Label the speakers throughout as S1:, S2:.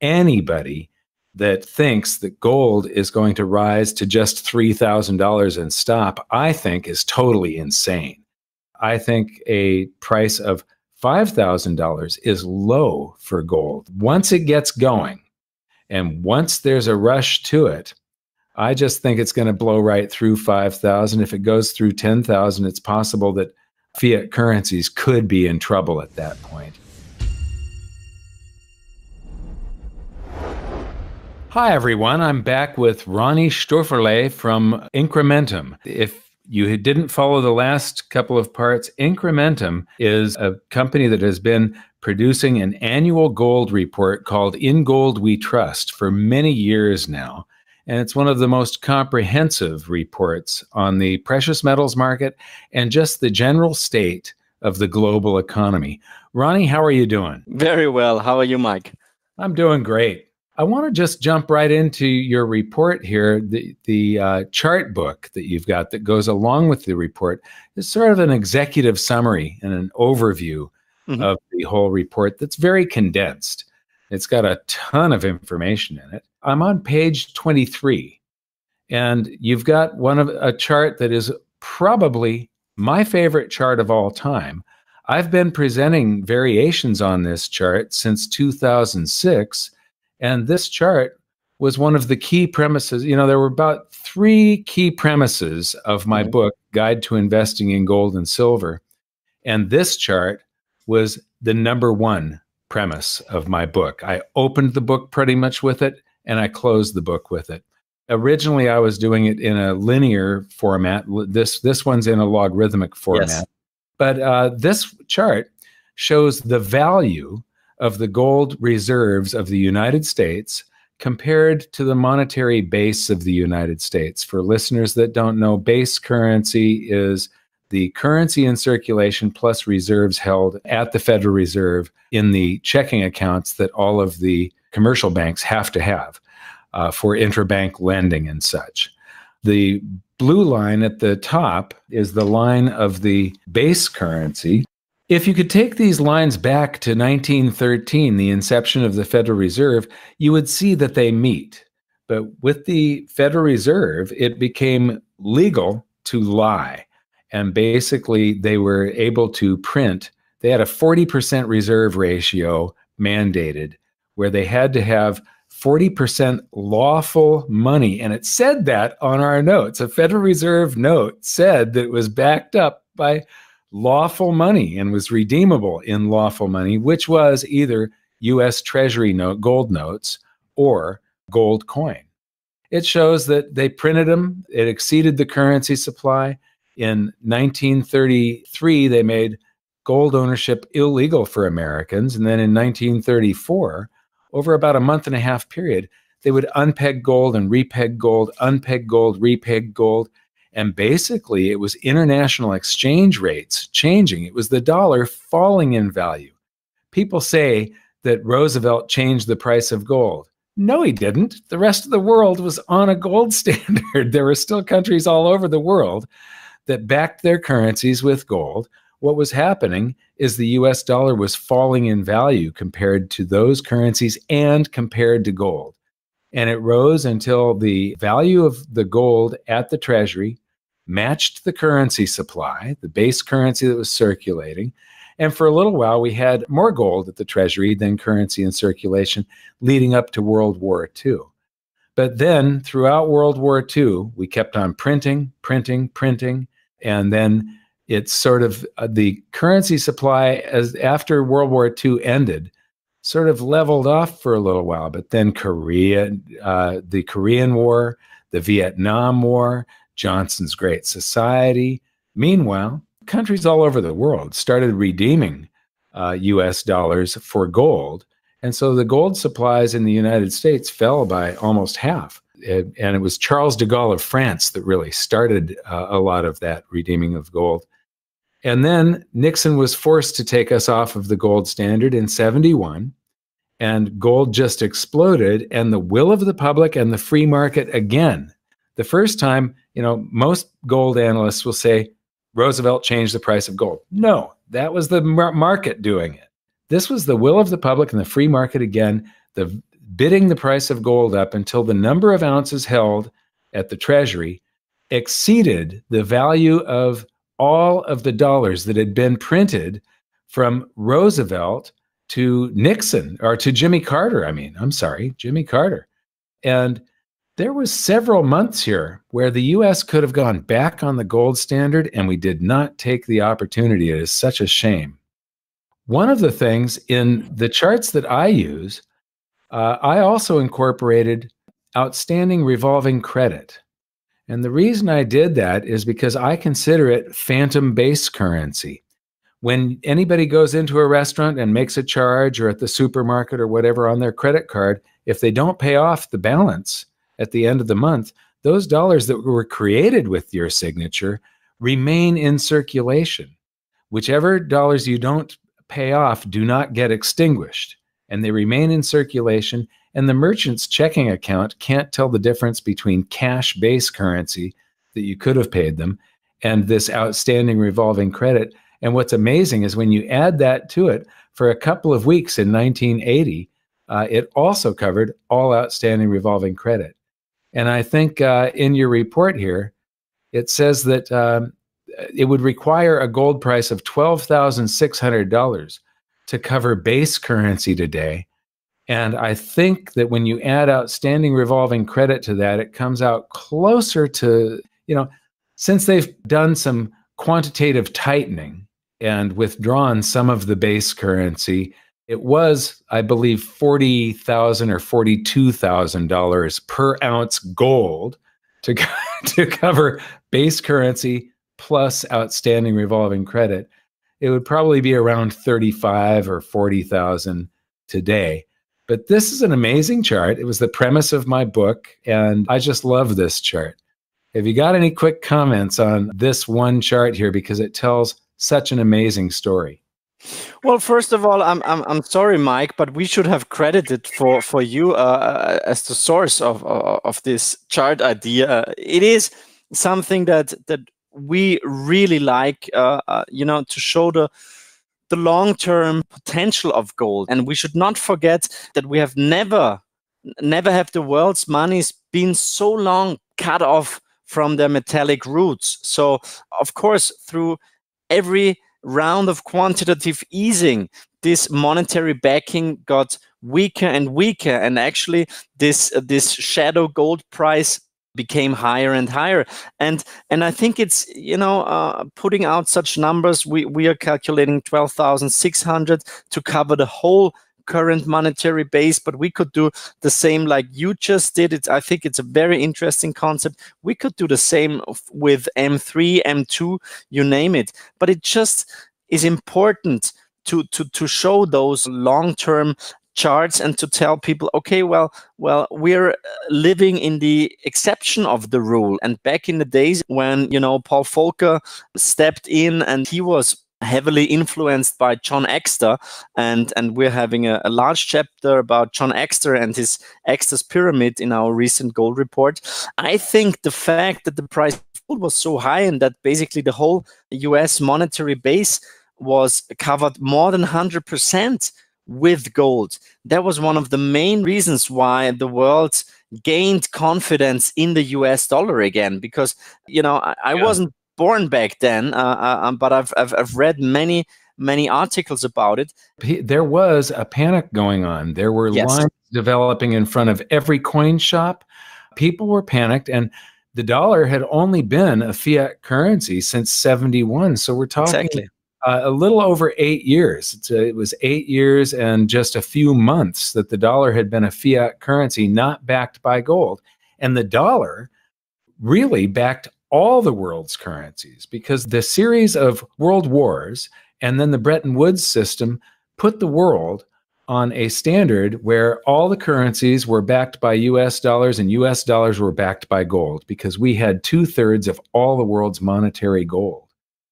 S1: Anybody that thinks that gold is going to rise to just $3,000 and stop, I think is totally insane. I think a price of $5,000 is low for gold. Once it gets going, and once there's a rush to it, I just think it's going to blow right through 5,000. If it goes through 10,000, it's possible that fiat currencies could be in trouble at that point. Hi, everyone. I'm back with Ronnie Stoufferle from Incrementum. If you didn't follow the last couple of parts, Incrementum is a company that has been producing an annual gold report called In Gold We Trust for many years now. And it's one of the most comprehensive reports on the precious metals market and just the general state of the global economy. Ronnie, how are you doing?
S2: Very well. How are you, Mike?
S1: I'm doing great. I want to just jump right into your report here. The chart book that you've got that goes along with the report is sort of an executive summary and an overview of the whole report that's very condensed. It's got a ton of information in it. I'm on page 23, and you've got a chart that is probably my favorite chart of all time. I've been presenting variations on this chart since 2006. And this chart was one of the key premises. You know, there were about 3 key premises of my book, Guide to Investing in Gold and Silver. And this chart was the #1 premise of my book. I opened the book pretty much with it, and I closed the book with it. Originally, I was doing it in a linear format. This one's in a logarithmic format. Yes. But this chart shows the value of the gold reserves of the United States compared to the monetary base of the United States. For listeners that don't know, base currency is the currency in circulation plus reserves held at the Federal Reserve in the checking accounts that all of the commercial banks have to have for interbank lending and such. The blue line at the top is the line of the base currency. If you could take these lines back to 1913, the inception of the Federal Reserve, you would see that they meet. But with the Federal Reserve, it became legal to lie. And basically, they were able to print. They had a 40% reserve ratio mandated, where they had to have 40% lawful money. And it said that on our notes. A Federal Reserve note said that it was backed up by lawful money and was redeemable in lawful money, which was either U.S. Treasury note, gold notes, or gold coin. It shows that they printed them. It exceeded the currency supply. In 1933, they made gold ownership illegal for Americans. And then in 1934, over about a month and a half period, they would unpeg gold and repeg gold, unpeg gold, repeg gold. And basically, it was international exchange rates changing. It was the dollar falling in value. People say that Roosevelt changed the price of gold. No, he didn't. The rest of the world was on a gold standard. There were still countries all over the world that backed their currencies with gold. What was happening is the US dollar was falling in value compared to those currencies and compared to gold. And it rose until the value of the gold at the Treasury matched the currency supply, the base currency that was circulating. And for a little while, we had more gold at the Treasury than currency in circulation leading up to World War II. But then throughout World War II, we kept on printing. And then it's sort of the currency supply after World War II ended, sort of leveled off for a little while. But then the Korean War, the Vietnam War, Johnson's Great Society. Meanwhile, countries all over the world started redeeming US dollars for gold. And so the gold supplies in the United States fell by almost half. And it was Charles de Gaulle of France that really started a lot of that redeeming of gold. And then Nixon was forced to take us off of the gold standard in '71. And gold just exploded. And the will of the public and the free market again. The first time, you know, most gold analysts will say, Roosevelt changed the price of gold. No, that was the market doing it. This was the will of the public and the free market again. The bidding the price of gold up until the number of ounces held at the Treasury exceeded the value of all of the dollars that had been printed from Roosevelt to Nixon, or to Jimmy Carter. Jimmy Carter. And there was several months here where the US could have gone back on the gold standard, and we did not take the opportunity. It is such a shame. One of the things in the charts that I use, I also incorporated outstanding revolving credit. And the reason I did that is because I consider it phantom base currency. When anybody goes into a restaurant and makes a charge, or at the supermarket or whatever, on their credit card, if they don't pay off the balance at the end of the month, those dollars that were created with your signature remain in circulation. Whichever dollars you don't pay off do not get extinguished, and they remain in circulation, and the merchant's checking account can't tell the difference between cash-based currency that you could have paid them and this outstanding revolving credit. And what's amazing is when you add that to it, for a couple of weeks in 1980, it also covered all outstanding revolving credit. And I think in your report here, it says that it would require a gold price of $12,600 to cover base currency today. And I think that when you add outstanding revolving credit to that, it comes out closer to, since they've done some quantitative tightening and withdrawn some of the base currency, it was, I believe, $40,000 or $42,000 per ounce gold to cover base currency plus outstanding revolving credit. It would probably be around 35 or 40,000 today. But this is an amazing chart. It was the premise of my book, and I just love this chart. Have you got any quick comments on this one chart here, because it tells such an amazing story?
S2: Well, first of all, I'm sorry, Mike, but we should have credited for you as the source of this chart idea. It is something that we really like, to show the long-term potential of gold. And we should not forget that we have never have the world's monies been so long cut off from their metallic roots. So, of course, through every round of quantitative easing, this monetary backing got weaker and weaker, and actually this shadow gold price became higher and higher. And I think it's, putting out such numbers, we are calculating 12,600 to cover the whole current monetary base, but we could do the same like you just did. I think it's a very interesting concept. We could do the same with M3, M2, you name it. But it just is important to show those long-term charts and to tell people, okay, well, we're living in the exception of the rule. And back in the days when, Paul Volcker stepped in, and he was heavily influenced by John Exter, and we're having a large chapter about John Exter and his Exter's pyramid in our recent gold report. I think the fact that the price of gold was so high, and that basically the whole US monetary base was covered more than 100% with gold, that was one of the main reasons why the world gained confidence in the US dollar again. Because I wasn't born back then, but I've read many articles about it.
S1: There was a panic going on. There were lines developing in front of every coin shop. People were panicked, and the dollar had only been a fiat currency since '71. So we're talking a little over 8 years. It was 8 years and just a few months that the dollar had been a fiat currency, not backed by gold. And the dollar really backed all the world's currencies, because the series of world wars and then the Bretton Woods system put the world on a standard where all the currencies were backed by US dollars and US dollars were backed by gold, because we had 2/3 of all the world's monetary gold.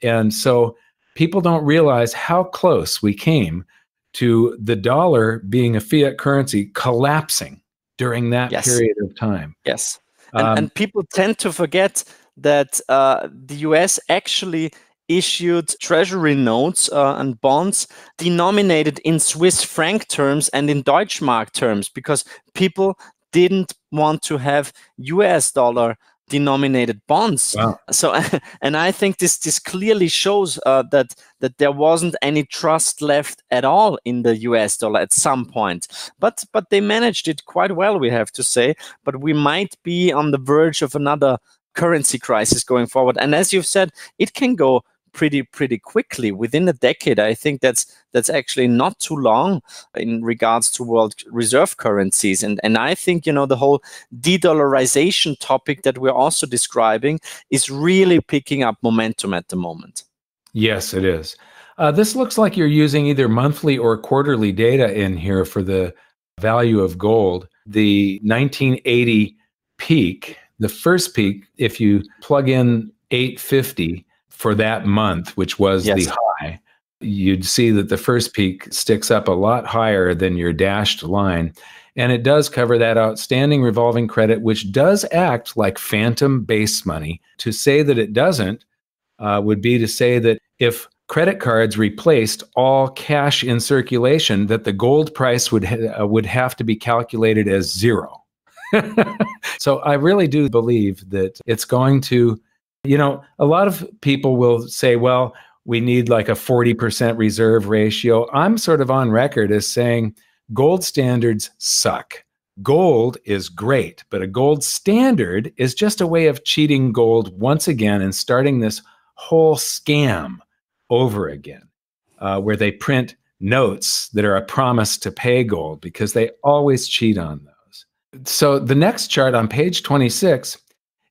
S1: And so people don't realize how close we came to the dollar being a fiat currency collapsing during that period of time.
S2: Yes. And people tend to forget that the US actually issued treasury notes and bonds denominated in Swiss franc terms and in Deutschmark terms, because people didn't want to have US dollar denominated bonds.
S1: Wow.
S2: So, and I think this clearly shows that there wasn't any trust left at all in the US dollar at some point. But they managed it quite well, we have to say. But we might be on the verge of another currency crisis going forward. And as you've said, it can go pretty quickly within a decade. I think that's actually not too long in regards to world reserve currencies. And I think, you know, the whole de-dollarization topic that we're also describing is really picking up momentum at the moment.
S1: Yes, it is. This looks like you're using either monthly or quarterly data in here for the value of gold. The 1980 peak, the first peak, if you plug in 850 for that month, which was
S2: Yes.
S1: the high, you'd see that the first peak sticks up a lot higher than your dashed line. And it does cover that outstanding revolving credit, which does act like phantom base money. To say that it doesn't would be to say that if credit cards replaced all cash in circulation, that the gold price would have to be calculated as zero. So I really do believe that it's going to, you know, a lot of people will say, well, we need like a 40% reserve ratio. I'm sort of on record as saying gold standards suck. Gold is great, but a gold standard is just a way of cheating gold once again and starting this whole scam over again, where they print notes that are a promise to pay gold because they always cheat on those. So the next chart on page 26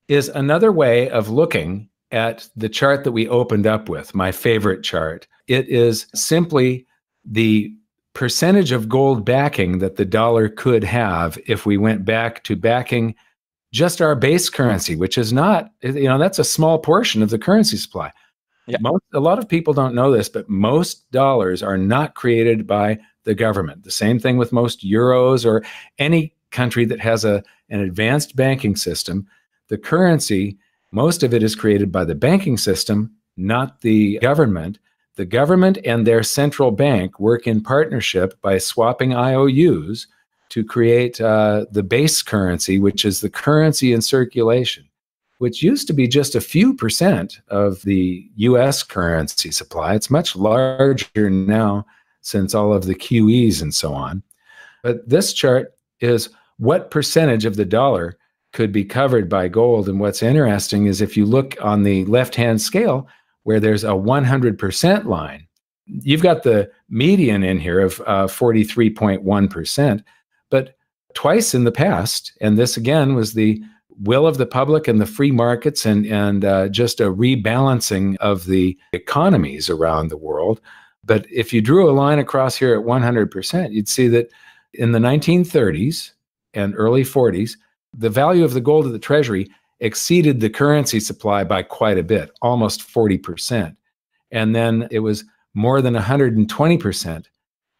S1: is another way of looking at the chart that we opened up with, my favorite chart. It is simply the percentage of gold backing that the dollar could have if we went back to backing just our base currency, which is not, you know, that's a small portion of the currency supply.
S2: Yeah.
S1: A lot of people don't know this, but most dollars are not created by the government. The same thing with most euros or any country that has an advanced banking system. The currency, most of it is created by the banking system, not the government. The government and their central bank work in partnership by swapping IOUs to create the base currency, which is the currency in circulation, which used to be just a few percent of the US currency supply. It's much larger now since all of the QEs and so on. But this chart is what percentage of the dollar could be covered by gold. And what's interesting is if you look on the left-hand scale where there's a 100% line, you've got the median in here of 43.1%, but twice in the past, and this again was the will of the public and the free markets and just a rebalancing of the economies around the world. But if you drew a line across here at 100%, you'd see that in the 1930s and early 40s, the value of the gold of the treasury exceeded the currency supply by quite a bit, almost 40%. And then it was more than 120%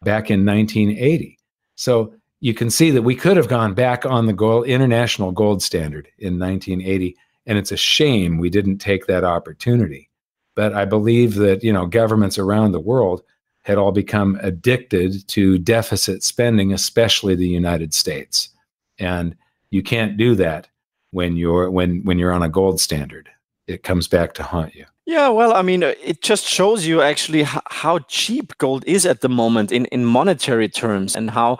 S1: back in 1980. So you can see that we could have gone back on the international gold standard in 1980, and it's a shame we didn't take that opportunity. But I believe that, you know, governments around the world had all become addicted to deficit spending, especially the United States. And you can't do that when you're on a gold standard. It comes back to haunt you.
S2: Yeah, well, I mean, it just shows you actually how cheap gold is at the moment in monetary terms, and how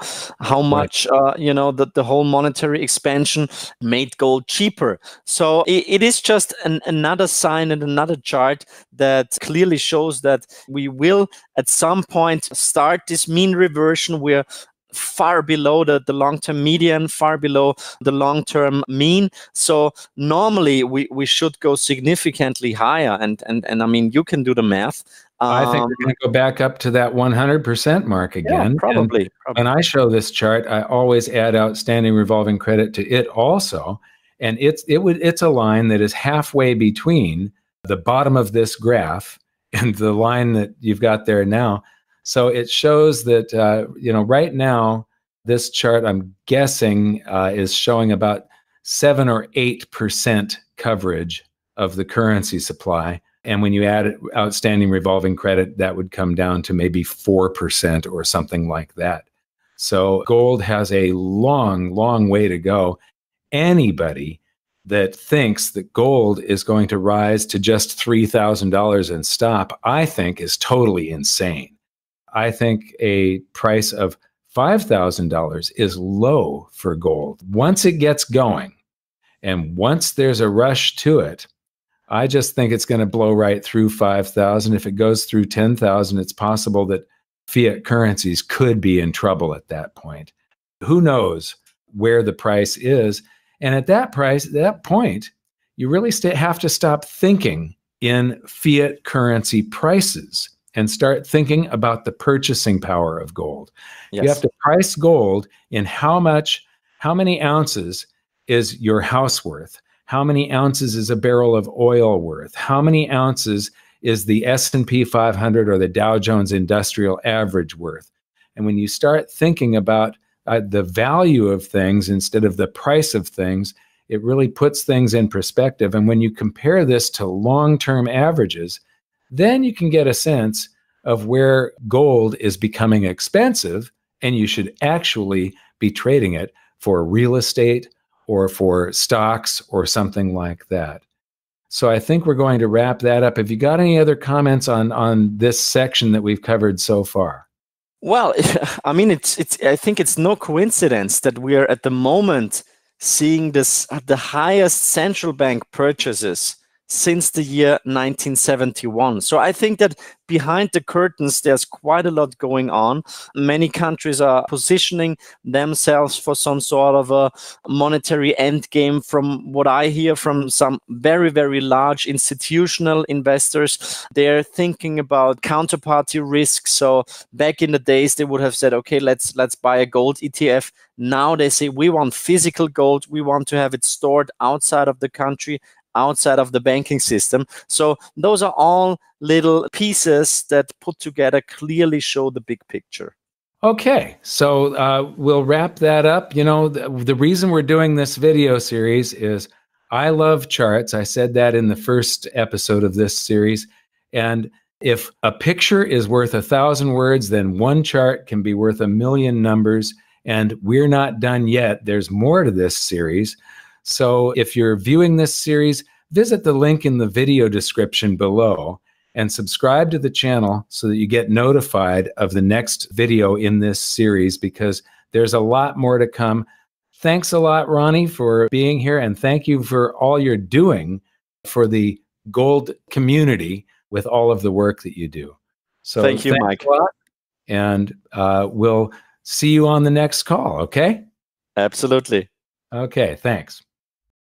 S2: much you know, the whole monetary expansion made gold cheaper. So it is just another sign and another chart that clearly shows that we will at some point start this mean reversion. We're far below the long-term median, far below the long-term mean. So normally we should go significantly higher. And I mean, you can do the math.
S1: I think we're going to go back up to that 100% mark again.
S2: Yeah, probably.
S1: When I show this chart, I always add outstanding revolving credit to it also. And it's a line that is halfway between the bottom of this graph and the line that you've got there now. So it shows that, you know, right now, this chart, I'm guessing, is showing about 7 or 8% coverage of the currency supply. And when you add outstanding revolving credit, that would come down to maybe 4% or something like that. So gold has a long, long way to go. Anybody that thinks that gold is going to rise to just $3,000 and stop, I think is totally insane. I think a price of $5,000 is low for gold. Once it gets going, and once there's a rush to it, I just think it's going to blow right through 5,000. If it goes through 10,000, it's possible that fiat currencies could be in trouble at that point. Who knows where the price is? And at that point, you really have to stop thinking in fiat currency prices and start thinking about the purchasing power of gold.
S2: Yes.
S1: You have to price gold in how many ounces is your house worth? How many ounces is a barrel of oil worth? How many ounces is the S&P 500 or the Dow Jones Industrial Average worth? And when you start thinking about the value of things instead of the price of things, it really puts things in perspective. And when you compare this to long-term averages, then you can get a sense of where gold is becoming expensive, and you should actually be trading it for real estate or for stocks or something like that. So I think we're going to wrap that up. Have you got any other comments on this section that we've covered so far?
S2: Well, I mean, I think it's no coincidence that we are at the moment seeing this at the highest central bank purchases since the year 1971. So I think that behind the curtains, there's quite a lot going on. Many countries are positioning themselves for some sort of a monetary endgame. From what I hear from some very, very large institutional investors, they're thinking about counterparty risk. So back in the days, they would have said, okay, let's buy a gold ETF. Now they say, we want physical gold. We want to have it stored outside of the country, outside of the banking system. So those are all little pieces that put together clearly show the big picture.
S1: Okay, so we'll wrap that up. You know, the reason we're doing this video series is I love charts. I said that in the first episode of this series. And if a picture is worth 1,000 words, then one chart can be worth 1,000,000 numbers. And we're not done yet. There's more to this series. So if you're viewing this series, visit the link in the video description below and subscribe to the channel so that you get notified of the next video in this series, because there's a lot more to come. Thanks a lot, Ronnie, for being here, and thank you for all you're doing for the gold community with all of the work that you do. So
S2: thank you, Mike.
S1: A lot, and we'll see you on the next call, okay?
S2: Absolutely.
S1: Okay, thanks.